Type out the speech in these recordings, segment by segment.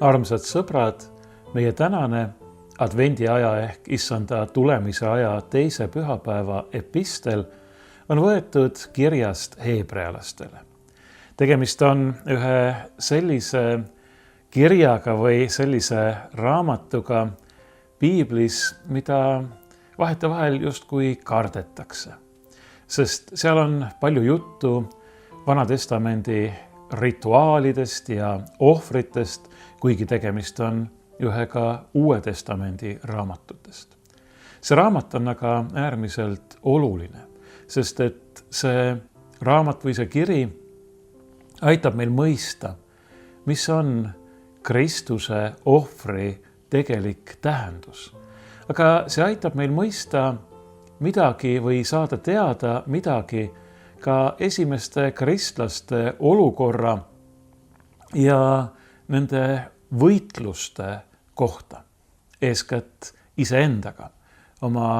Armsad sõbrad, meie tänane advendiaja ehk issanda tulemise aja teise pühapäeva epistel on võetud kirjast heebrealastele. Tegemist on ühe sellise kirjaga või sellise raamatuga piiblis, mida vahetevahel justkui kardetakse, sest seal on palju juttu Vana Testamendi rituaalidest ja ohvritest, kuigi tegemist on ühega Uue Testamendi raamatutest. See raamat on aga äärmiselt oluline, sest et see raamat või see kiri aitab meil mõista, mis on Kristuse ohvri tegelik tähendus. Aga see aitab meil mõista midagi või saada teada midagi ka esimeste kristlaste olukorra ja nende võitluste kohta, eeskätt iseendaga, oma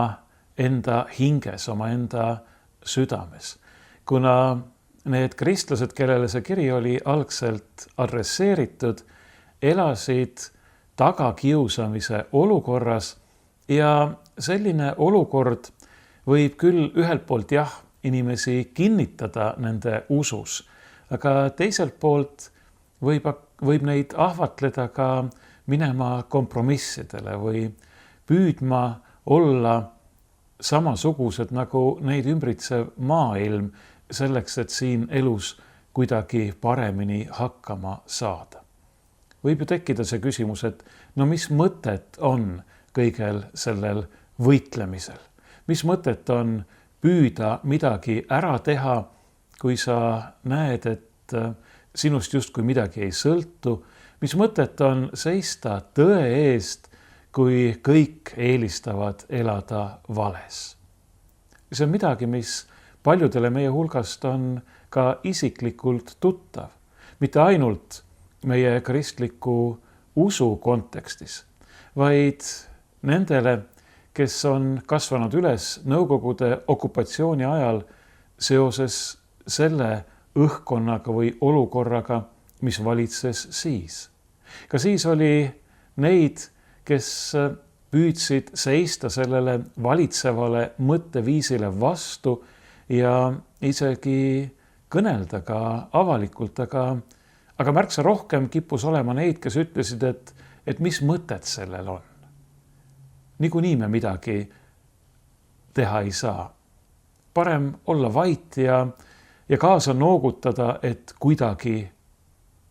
enda hinges, oma enda südames. Kuna need kristlased, kellele see kiri oli algselt adresseeritud, elasid tagakiusamise olukorras ja selline olukord võib küll ühelt poolt inimesi kinnitada nende usus, aga teiselt poolt võib neid ahvatleda ka minema kompromissidele või püüdma olla samasugused nagu neid ümbritsev maailm selleks, et siin elus kuidagi paremini hakkama saada. Võib ju tekkida see küsimus, et mis mõtet on kõigel sellel võitlemisel? Mis mõtet on püüda midagi ära teha, kui sa näed, et sinust justkui midagi ei sõltu? Mis mõtet on seista tõe eest, kui kõik eelistavad elada vales? See on midagi, mis paljudele meie hulgast on ka isiklikult tuttav. Mitte ainult meie kristliku usu kontekstis, vaid nendele, kes on kasvanud üles Nõukogude okupatsiooni ajal seoses selle õhkkonnaga või olukorraga, mis valitses siis. Ka siis oli neid, kes püüdsid seista sellele valitsevale mõtteviisile vastu ja isegi kõnelda ka avalikult, aga märksa rohkem kippus olema neid, kes ütlesid, et mis mõtet sellel on. Niikuinii me midagi teha ei saa. Parem olla vait ja kaasa noogutada, et kuidagi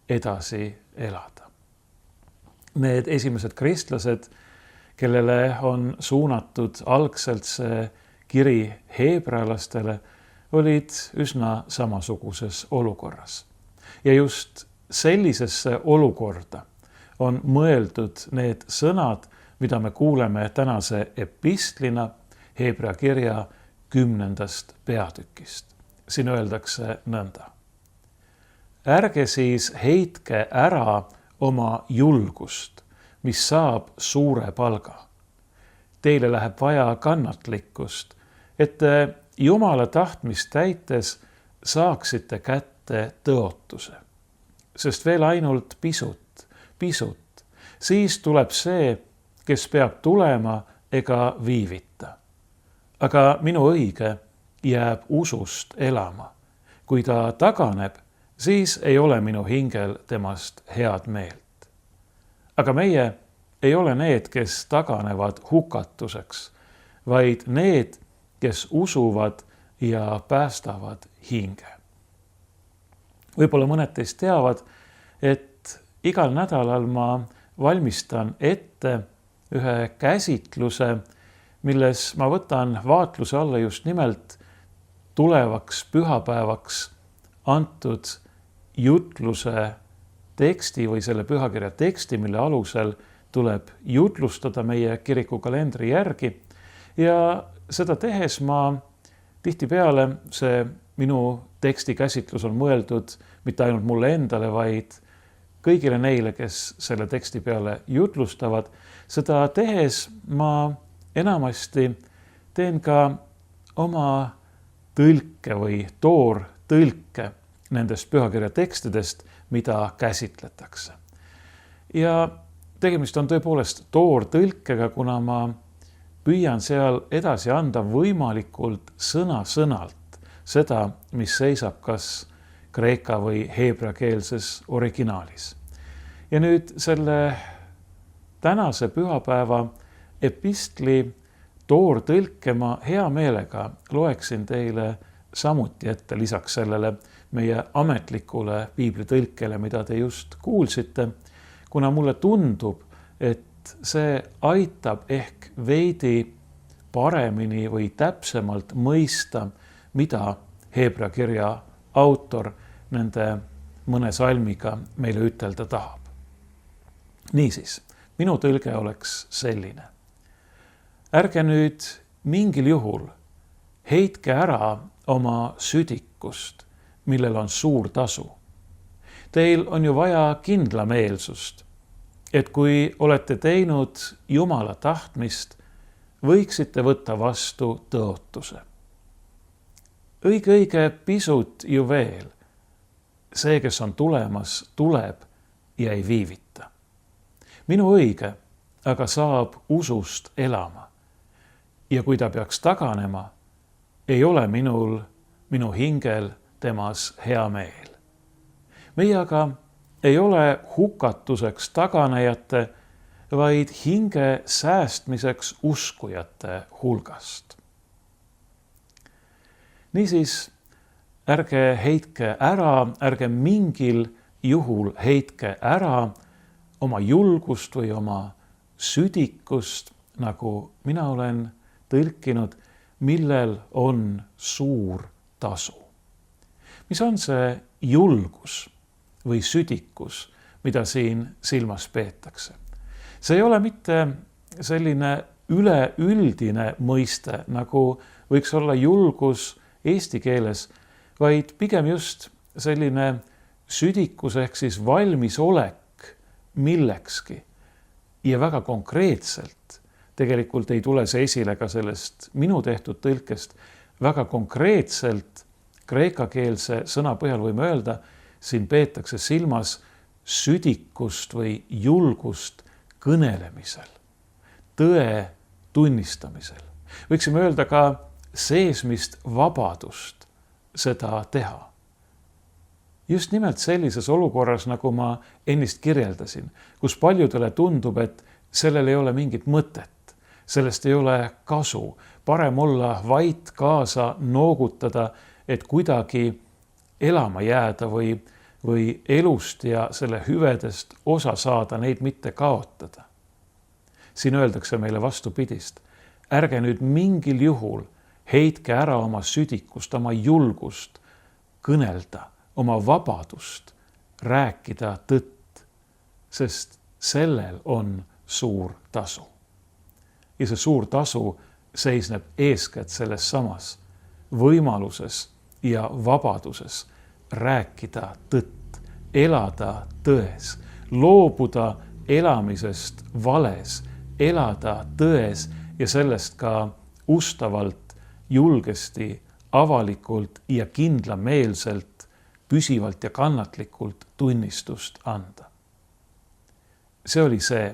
edasi elada. Need esimesed kristlased, kellele on suunatud algselt see kiri heebrealastele, olid üsna samasuguses olukorras. Ja just sellisesse olukorda on mõeldud need sõnad, mida me kuuleme tänase epistlina Heebrea kirja 10. peatükist. Siin öeldakse nõnda. Ärge siis heitke ära oma julgust, mis saab suure palga. Teile läheb vaja kannatlikkust, et te Jumala tahtmist täites saaksite kätte tõotuse. Sest veel ainult pisut, siis tuleb see, kes peab tulema ega viivita. Aga minu õige jääb usust elama. Kui ta taganeb, siis ei ole minu hingel temast head meelt. Aga meie ei ole need, kes taganevad hukatuseks, vaid need, kes usuvad ja päästavad hinge. Võib-olla mõned teist teavad, et igal nädalal ma valmistan ette ühe käsitluse, milles ma võtan vaatluse alla just nimelt tulevaks pühapäevaks antud jutluse teksti või selle pühakirja teksti, mille alusel tuleb jutlustada meie kirikukalendri järgi. Ja seda tehes ma tihtipeale, see minu teksti käsitlus on mõeldud mitte ainult mulle endale, vaid kõigile neile, kes selle teksti peale jutlustavad. Seda tehes ma enamasti teen ka oma tõlke või toortõlke nendest pühakirja tekstidest, mida käsitletakse. Ja tegemist on tõepoolest toortõlkega, kuna ma püüan seal edasi anda võimalikult sõna-sõnalt seda, mis seisab kas kreeka või heebreakeelses originaalis. Ja nüüd selle tänase pühapäeva epistli toortõlke ma hea meelega loeksin teile samuti ette lisaks sellele meie ametlikule piiblitõlkele, mida te just kuulsite, kuna mulle tundub, et see aitab ehk veidi paremini või täpsemalt mõista, mida Heebrea kirja autor nende mõne salmiga meile ütelda tahab. Niisiis, minu tõlge oleks selline. Ärge nüüd mingil juhul heitke ära oma südikust, millel on suur tasu. Teil on ju vaja kindlameelsust, et kui olete teinud Jumala tahtmist, võiksite võtta vastu tõotuse. Õige pisut ju veel. See, kes on tulemas, tuleb ja ei viivita. Minu õige aga saab usust elama. Ja kui ta peaks taganema, ei ole minu hingel temas hea meel. Meie aga ei ole hukatuseks taganejate, vaid hinge säästmiseks uskujate hulgast. Niisiis, ärge heitke ära, ärge mingil juhul heitke ära oma julgust või oma südikust, nagu mina olen tõlkinud, millel on suur tasu. Mis on see julgus või südikus, mida siin silmas peetakse? See ei ole mitte selline üleüldine mõiste, nagu võiks olla julgus eesti keeles, vaid pigem just selline südikus ehk siis valmisolek millekski. Ja väga konkreetselt, tegelikult ei tule see esile ka sellest minu tehtud tõlkest, väga konkreetselt kreekakeelse sõna põhjal võime öelda, siin peetakse silmas südikust või julgust kõnelemisel, tõe tunnistamisel. Võiksime öelda ka seesmist vabadust seda teha. Just nimelt sellises olukorras, nagu ma ennist kirjeldasin, kus paljudele tundub, et sellel ei ole mingit mõtet, sellest ei ole kasu, parem olla vait, kaasa noogutada, et kuidagi elama jääda või elust ja selle hüvedest osa saada, neid mitte kaotada. Siin öeldakse meile vastupidist. Ärge nüüd mingil juhul heitke ära oma südikust, oma julgust kõnelda, oma vabadust rääkida tõtt, sest sellel on suur tasu. Ja see suur tasu seisneb eeskätt selles samas võimaluses ja vabaduses rääkida tõtt, elada tões, loobuda elamisest vales, elada tões ja sellest ka ustavalt, julgesti, avalikult ja kindlameelselt, püsivalt ja kannatlikult tunnistust anda. See oli see,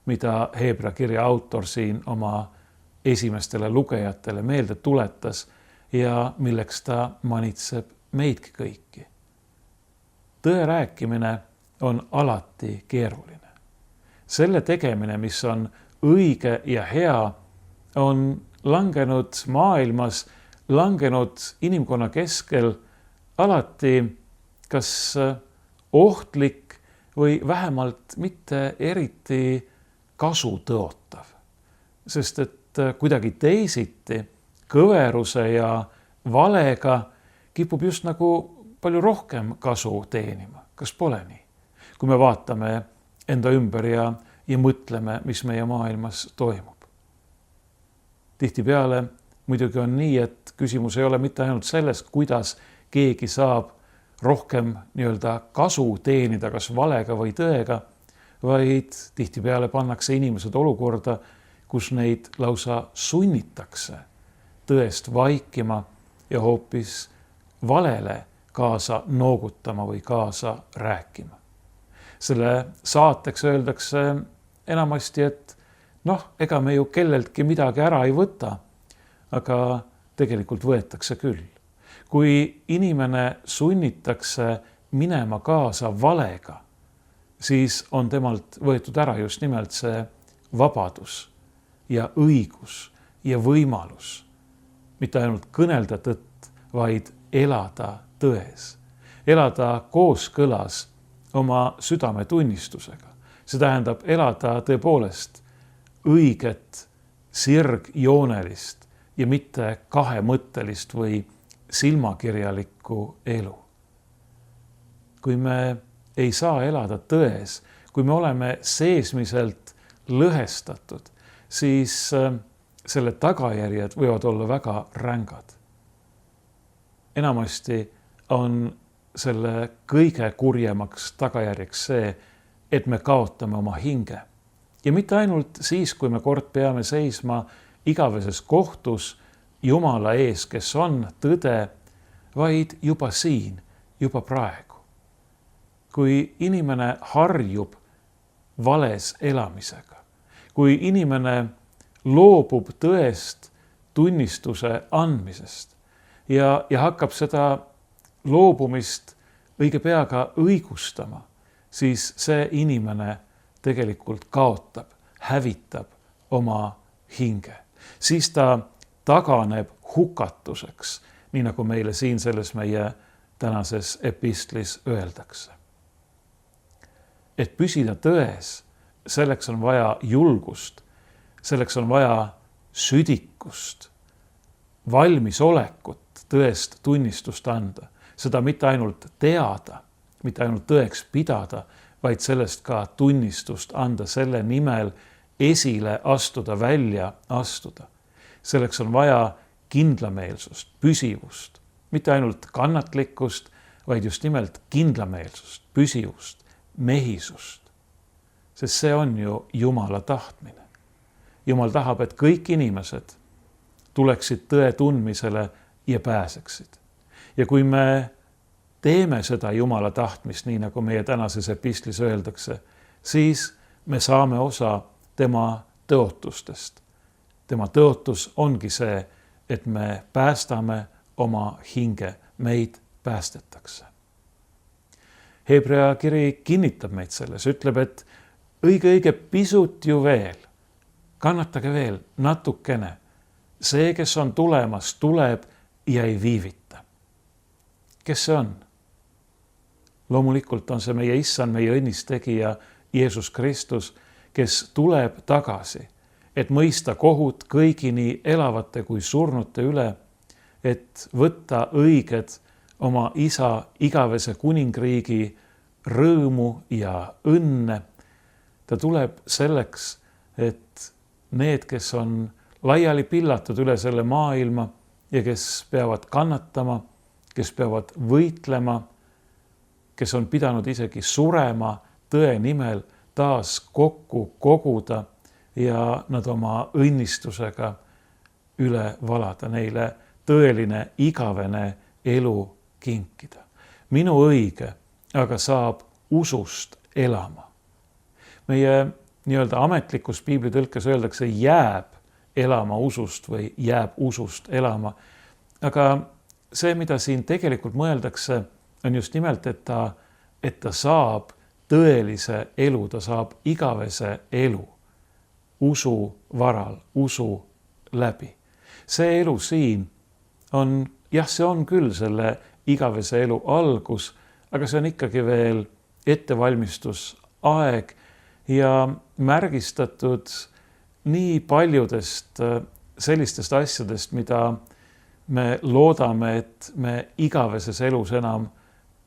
mida Heebrea kirja autor siin oma esimestele lugejatele meelde tuletas ja milleks ta manitseb meidki kõiki. Tõe rääkimine on alati keeruline. Selle tegemine, mis on õige ja hea, on langenud maailmas, langenud inimkonna keskel alati kas ohtlik või vähemalt mitte eriti kasu tõotav. Sest et kuidagi teisiti kõveruse ja valega kipub just nagu palju rohkem kasu teenima. Kas pole nii? Kui me vaatame enda ümber ja mõtleme, mis meie maailmas toimub. Tihtipeale muidugi on nii, et küsimus ei ole mitte ainult selles, kuidas keegi saab rohkem kasu teenida kas valega või tõega, vaid tihtipeale pannakse inimesed olukorda, kus neid lausa sunnitakse tõest vaikima ja hoopis valele kaasa noogutama või kaasa rääkima. Selle saateks öeldakse enamasti, et ega me ju kelleltki midagi ära ei võta, aga tegelikult võetakse küll. Kui inimene sunnitakse minema kaasa valega, siis on temalt võetud ära just nimelt see vabadus ja õigus ja võimalus mitte ainult kõnelda tõtt, vaid elada tões, elada kooskõlas oma südametunnistusega. See tähendab elada tõepoolest õiget, sirgjoonelist ja mitte kahemõttelist või silmakirjalikku elu. Kui me ei saa elada tões, kui me oleme seesmiselt lõhestatud, siis selle tagajärjed võivad olla väga rängad. Enamasti on selle kõige kurjemaks tagajärjeks see, et me kaotame oma hinge. Ja mitte ainult siis, kui me kord peame seisma igaveses kohtus Jumala ees, kes on tõde, vaid juba siin, juba praegu. Kui inimene harjub vales elamisega, kui inimene loobub tõest tunnistuse andmisest ja hakkab seda loobumist õige pea ka õigustama, siis see inimene tegelikult kaotab, hävitab oma hinge. Siis ta taganeb hukatuseks, nii nagu meile siin selles meie tänases epistlis öeldakse. Et püsida tões, selleks on vaja julgust, selleks on vaja südikust, valmisolekut tõest tunnistust anda. Seda mitte ainult teada, mitte ainult tõeks pidada, vaid sellest ka tunnistust anda, selle nimel esile astuda, välja astuda. Selleks on vaja kindlameelsust, püsivust, mitte ainult kannatlikkust, vaid just nimelt kindlameelsust, püsivust, mehisust. Sest see on ju Jumala tahtmine. Jumal tahab, et kõik inimesed tuleksid tõe tundmisele ja pääseksid. Ja kui me teeme seda Jumala tahtmist, nii nagu meie tänases epistlis öeldakse, siis me saame osa tema tõotustest. Tema tõotus ongi see, et me päästame oma hinge, meid päästetakse. Hebrea kiri kinnitab meid selles, ütleb, et õige pisut ju veel, kannatage veel natukene. See, kes on tulemas, tuleb ja ei viivita. Kes see on? Loomulikult on see meie issand, meie õnnistegija Jeesus Kristus, kes tuleb tagasi, et mõista kohut kõigi nii elavate kui surnute üle, et võtta õiged oma isa igavese kuningriigi rõõmu ja õnne. Ta tuleb selleks, et need, kes on laiali pillatud üle selle maailma ja kes peavad kannatama, kes peavad võitlema, kes on pidanud isegi surema tõe nimel, taas kokku koguda ja nad oma õnnistusega üle valada, neile tõeline igavene elu kinkida. Minu õige aga saab usust elama. Meie nii-öelda ametlikus piiblitõlkes öeldakse jääb elama usust või jääb usust elama. Aga see, mida siin tegelikult mõeldakse, on just nimelt, et ta saab tõelise elu, ta saab igavese elu usu varal, usu läbi. See elu siin on, see on küll selle igavese elu algus, aga see on ikkagi veel ettevalmistusaeg ja märgistatud nii paljudest sellistest asjadest, mida me loodame, et me igaveses elus enam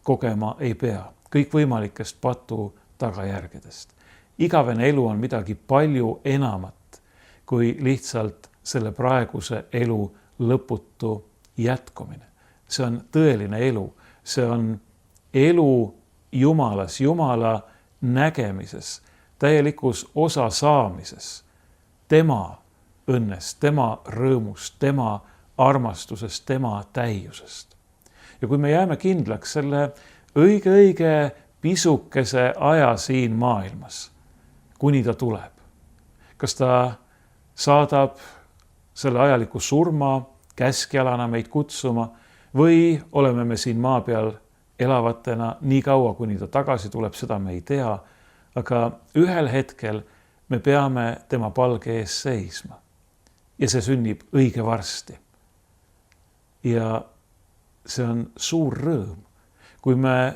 kogema ei pea. Kõikvõimalikest patu tagajärgedest. Igavene elu on midagi palju enamat kui lihtsalt selle praeguse elu lõputu jätkumine. See on tõeline elu. See on elu Jumalas, Jumala nägemises, täielikus osa saamises, tema õnnest, tema rõõmust, tema armastusest, tema täiusest. Ja kui me jääme kindlaks selle õige pisukese aja siin maailmas, kuni ta tuleb. Kas ta saadab selle ajaliku surma käskjalana meid kutsuma või oleme me siin maa peal elavatena nii kaua, kuni ta tagasi tuleb, seda me ei tea. Aga ühel hetkel me peame tema palge ees seisma ja see sünnib õige varsti. Ja see on suur rõõm, kui me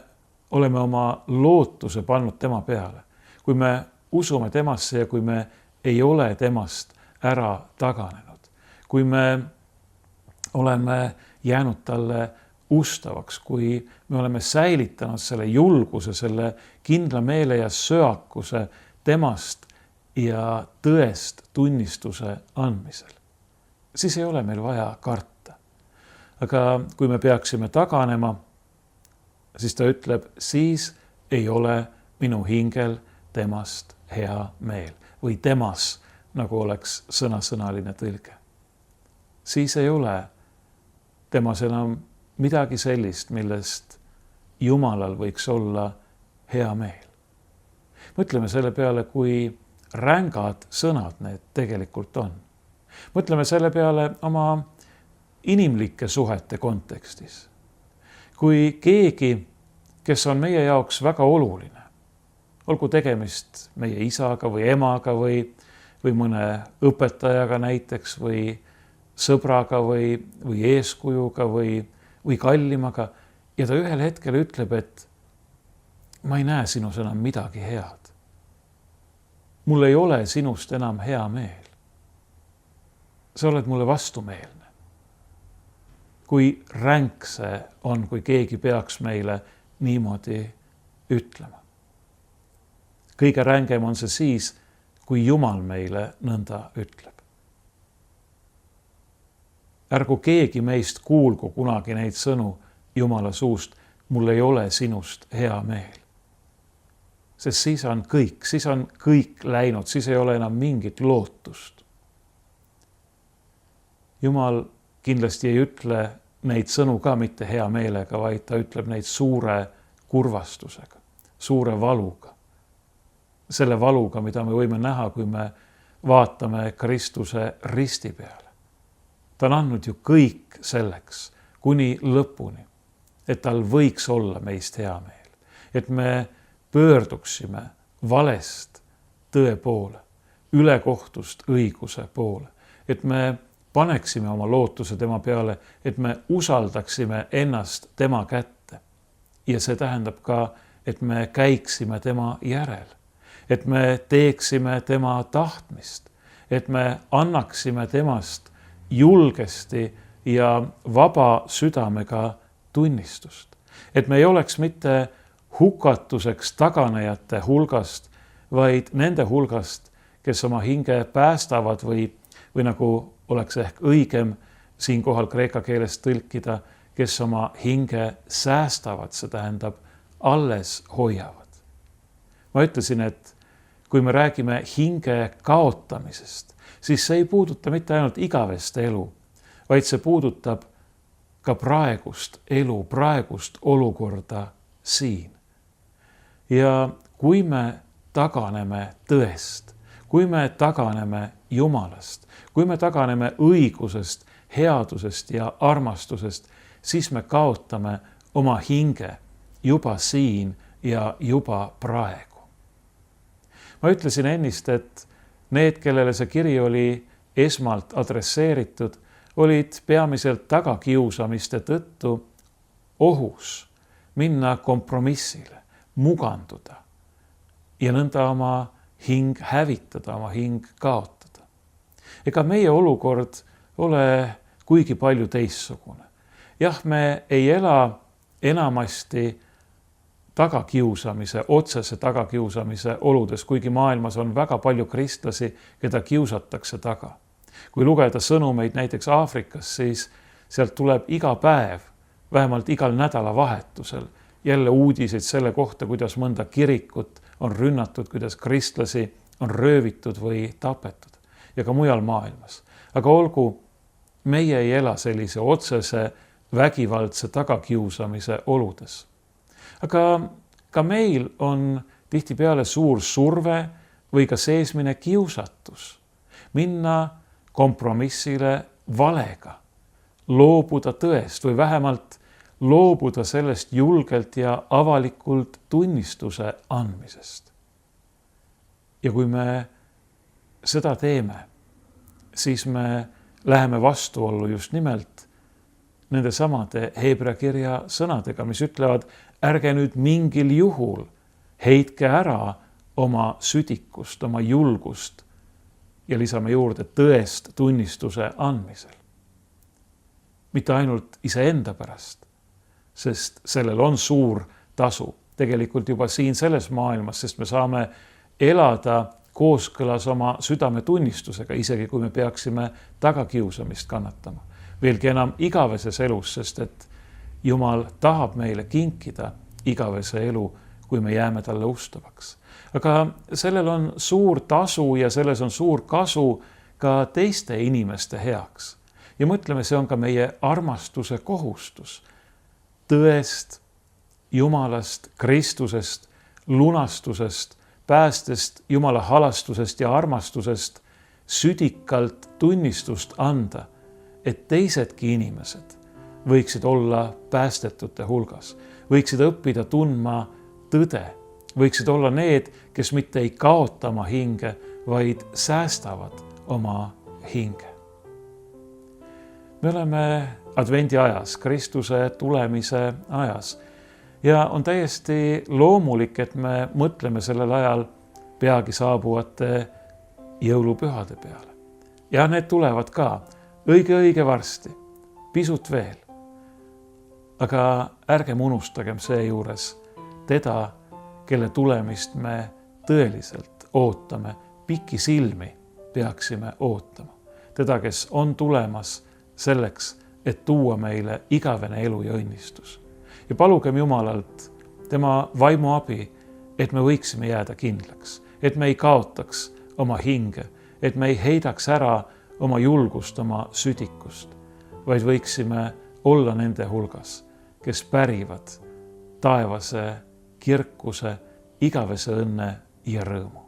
oleme oma lootuse pannud tema peale, kui me usume temasse ja kui me ei ole temast ära taganenud, kui me oleme jäänud talle ustavaks, kui me oleme säilitanud selle julguse, selle kindla meele ja söakuse temast ja tõest tunnistuse andmisel, siis ei ole meil vaja karta. Aga kui me peaksime taganema, siis ta ütleb, siis ei ole minu hingel temast hea meel või temas, nagu oleks sõnasõnaline tõlge. Siis ei ole temas enam midagi sellist, millest Jumalal võiks olla hea meel. Mõtleme selle peale, kui rängad sõnad need tegelikult on. Mõtleme selle peale oma inimlike suhete kontekstis. Kui keegi, kes on meie jaoks väga oluline, olgu tegemist meie isaga või emaga või mõne õpetajaga näiteks või sõbraga või eeskujuga või kallimaga ja ta ühel hetkel ütleb, et ma ei näe sinus enam midagi head. Mul ei ole sinust enam hea meel. Sa oled mulle vastumeelne. Kui ränk see on, kui keegi peaks meile niimoodi ütlema. Kõige rängem on see siis, kui Jumal meile nõnda ütleb. Ärgu keegi meist kuulgu kunagi neid sõnu Jumala suust, mul ei ole sinust hea meel. Sest siis on kõik läinud, siis ei ole enam mingit lootust. Jumal kindlasti ei ütle neid sõnu ka mitte hea meelega, vaid ta ütleb neid suure kurvastusega, suure valuga. Selle valuga, mida me võime näha, kui me vaatame Kristuse risti peale. Ta on andnud ju kõik selleks kuni lõpuni, et tal võiks olla meist hea meel. Et me pöörduksime valest tõe poole, ülekohtust õiguse poole. Et me paneksime oma lootuse tema peale, et me usaldaksime ennast tema kätte. Ja see tähendab ka, et me käiksime tema järel. Et me teeksime tema tahtmist. Et me annaksime temast julgesti ja vaba südamega tunnistust. Et me ei oleks mitte hukatuseks taganejate hulgast, vaid nende hulgast, kes oma hinge päästavad või nagu oleks ehk õigem siinkohal kreeka keeles tõlkida, kes oma hinge säästavad, see tähendab alles hoiavad. Ma ütlesin, et kui me räägime hinge kaotamisest, siis see ei puuduta mitte ainult igavest elu, vaid see puudutab ka praegust elu, praegust olukorda siin. Ja kui me taganeme tõest, kui me taganeme Jumalast, kui me taganeme õigusest, headusest ja armastusest, siis me kaotame oma hinge juba siin ja juba praegu. Ma ütlesin ennist, et need, kellele see kiri oli esmalt adresseeritud, olid peamiselt tagakiusamiste tõttu ohus minna kompromissile, muganduda ja nõnda oma hing hävitada, oma hing kaotada. Ega meie olukord ole kuigi palju teistsugune. Jah, me ei ela enamasti tagakiusamise, otsese tagakiusamise oludes, kuigi maailmas on väga palju kristlasi, keda kiusatakse taga. Kui lugeda sõnumeid näiteks Aafrikas, siis sealt tuleb iga päev, vähemalt igal nädalavahetusel, jälle uudiseid selle kohta, kuidas mõnda kirikut on rünnatud, kuidas kristlasi on röövitud või tapetud ja ka mujal maailmas. Aga olgu, meie ei ela sellise otsese vägivaldse tagakiusamise oludes. Aga ka meil on tihtipeale suur surve või ka seesmine kiusatus minna kompromissile valega, loobuda tõest või vähemalt loobuda sellest julgelt ja avalikult tunnistuse andmisest. Ja kui me seda teeme, siis me läheme vastuollu just nimelt nende samade Hebra kirja sõnadega, mis ütlevad, ärge nüüd mingil juhul heitke ära oma südikust, oma julgust ja lisame juurde tõest tunnistuse andmisel. Mitte ainult iseenda pärast, sest sellel on suur tasu tegelikult juba siin selles maailmas, sest me saame elada kooskõlas oma südametunnistusega, isegi kui me peaksime tagakiusamist kannatama. Veelgi enam igaveses elus, sest et Jumal tahab meile kinkida igavese elu, kui me jääme talle ustavaks. Aga sellel on suur tasu ja selles on suur kasu ka teiste inimeste heaks. Ja mõtleme, see on ka meie armastuse kohustus. Tõest, Jumalast, Kristusest, lunastusest, päästest, Jumala halastusest ja armastusest südikalt tunnistust anda, et teisedki inimesed võiksid olla päästetute hulgas, võiksid õppida tundma tõde, võiksid olla need, kes mitte ei kaota oma hinge, vaid säästavad oma hinge. Me oleme advendi ajas, Kristuse tulemise ajas ja on täiesti loomulik, et me mõtleme sellel ajal peagi saabuvate jõulupühade peale. Ja need tulevad ka õige varsti, pisut veel. Aga ärgem unustagem seejuures teda, kelle tulemist me tõeliselt ootame, pikisilmi peaksime ootama. Teda, kes on tulemas selleks, et tuua meile igavene elu ja õnnistus. Ja palugem Jumalalt tema vaimu abi, et me võiksime jääda kindlaks, et me ei kaotaks oma hinge, et me ei heidaks ära oma julgust, oma südikust, vaid võiksime olla nende hulgas, kes pärivad taevase kirkuse, igavese õnne ja rõõmu.